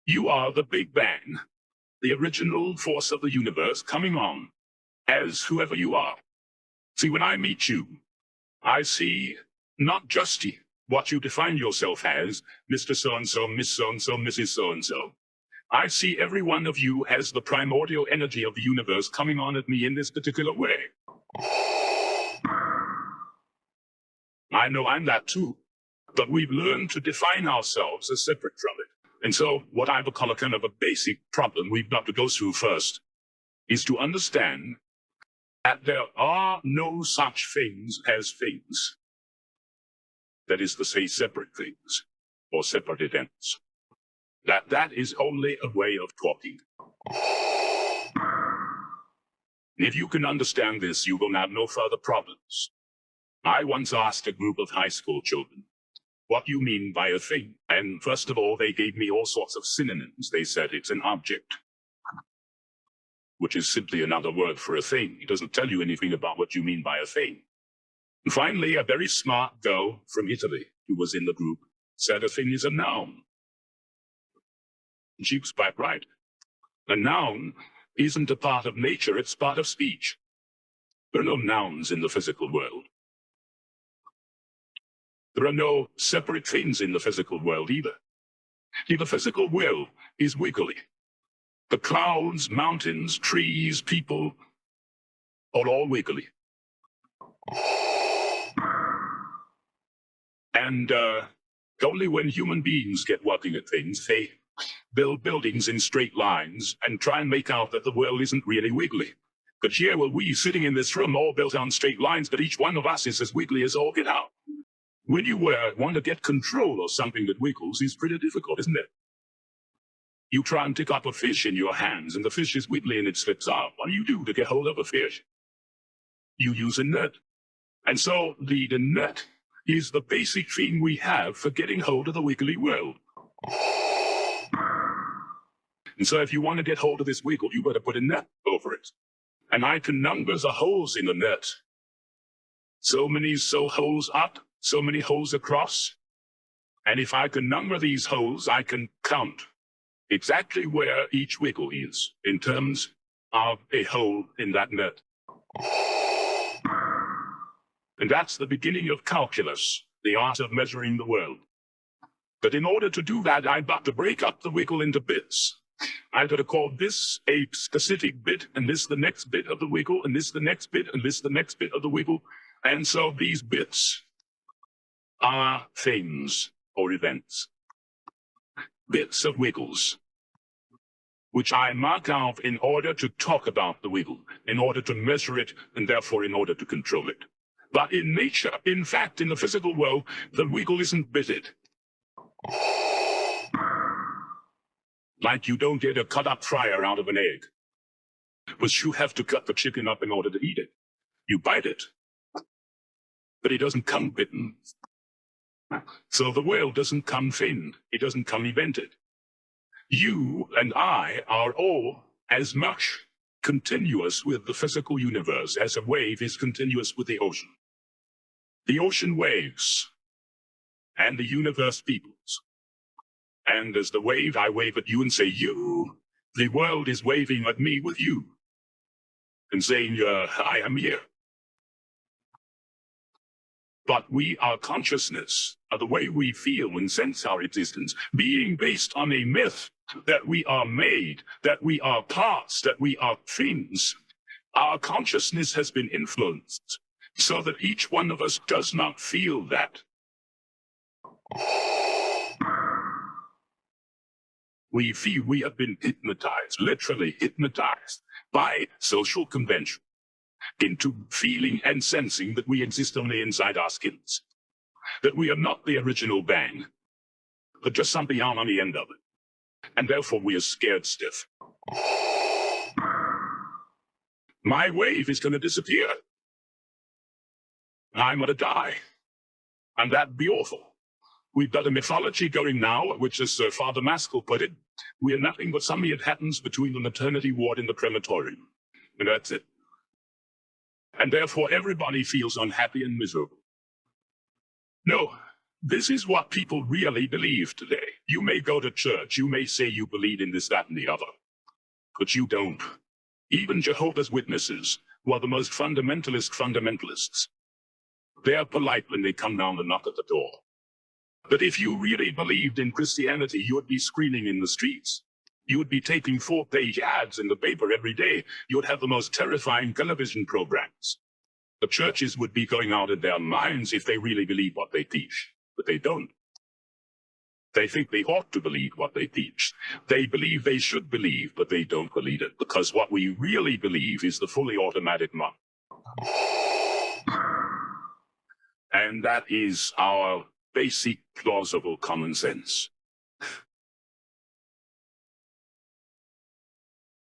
You are the Big Bang, the original force of the universe coming on as whoever you are. See, when I meet you, I see not just what you define yourself as, Mr. So-and-so, Miss So-and-so, Mrs. So-and-so. I see every one of you as the primordial energy of the universe coming on at me in this particular way. I know I'm that too, but we've learned to define ourselves as separate from it. And so what I would call a kind of a basic problem we've got to go through first is to understand that there are no such things as things. That is to say, separate things or separate events. That is only a way of talking. If you can understand this, you will have no further problems. I once asked a group of high school children, what do you mean by a thing? And first of all, they gave me all sorts of synonyms. They said it's an object, which is simply another word for a thing. It doesn't tell you anything about what you mean by a thing. And finally, a very smart girl from Italy who was in the group said a thing is a noun. And she was quite right. A noun isn't a part of nature, it's part of speech. There are no nouns in the physical world. There are no separate things in the physical world either. See, the physical world is wiggly. The clouds, mountains, trees, people are all wiggly. And only when human beings get working at things, they build buildings in straight lines and try and make out that the world isn't really wiggly. But here are we sitting in this room all built on straight lines, but each one of us is as wiggly as all get out. When you want to get control of something that wiggles, it's pretty difficult, isn't it? You try and pick up a fish in your hands, and the fish is wiggly and it slips out. What do you do to get hold of a fish? You use a net. And so the net is the basic thing we have for getting hold of the wiggly world. And so if you want to get hold of this wiggle, you better put a net over it. And I can number the holes in the net. So many holes up, so many holes across. And if I can number these holes, I can count exactly where each wiggle is in terms of a hole in that net. And that's the beginning of calculus, the art of measuring the world. But in order to do that, I've got to break up the wiggle into bits. I've got to call this a specific bit, and this the next bit of the wiggle, and this the next bit, and this the next bit of the wiggle. And so these bits are things or events. Bits of wiggles, which I mark out in order to talk about the wiggle, in order to measure it, and therefore in order to control it. But in nature, in fact, in the physical world, the wiggle isn't bitted. Like you don't get a cut-up fryer out of an egg, but you have to cut the chicken up in order to eat it. You bite it, but it doesn't come bitten. So the world doesn't come thin, it doesn't come evented. You and I are all as much continuous with the physical universe as a wave is continuous with the ocean. The ocean waves, and the universe peoples. And as the wave, I wave at you and say, you. The world is waving at me with you, and saying, I am here. But we are consciousness, the way we feel and sense our existence, being based on a myth that we are made, that we are parts, that we are things. Our consciousness has been influenced so that each one of us does not feel that. We feel we have been hypnotized, literally hypnotized by social convention into feeling and sensing that we exist only inside our skins, that we are not the original bang, but just something out on the end of it. And therefore we are scared stiff. My wave is going to disappear. I'm going to die. And that'd be awful. We've got a mythology going now, which as Father Maskell put it, we are nothing but something that happens between the maternity ward and the crematorium. And that's it. And therefore everybody feels unhappy and miserable. No, this is what people really believe today. You may go to church, you may say you believe in this, that, and the other, but you don't. Even Jehovah's Witnesses, who are the most fundamentalists, they're polite when they come down and knock at the door. But if you really believed in Christianity, you would be screaming in the streets. You would be taking 4-page ads in the paper every day. You would have the most terrifying television programs. The churches would be going out of their minds if they really believe what they teach, but they don't. They think they ought to believe what they teach. They believe they should believe, but they don't believe it, because what we really believe is the fully automatic monk. And that is our basic plausible common sense.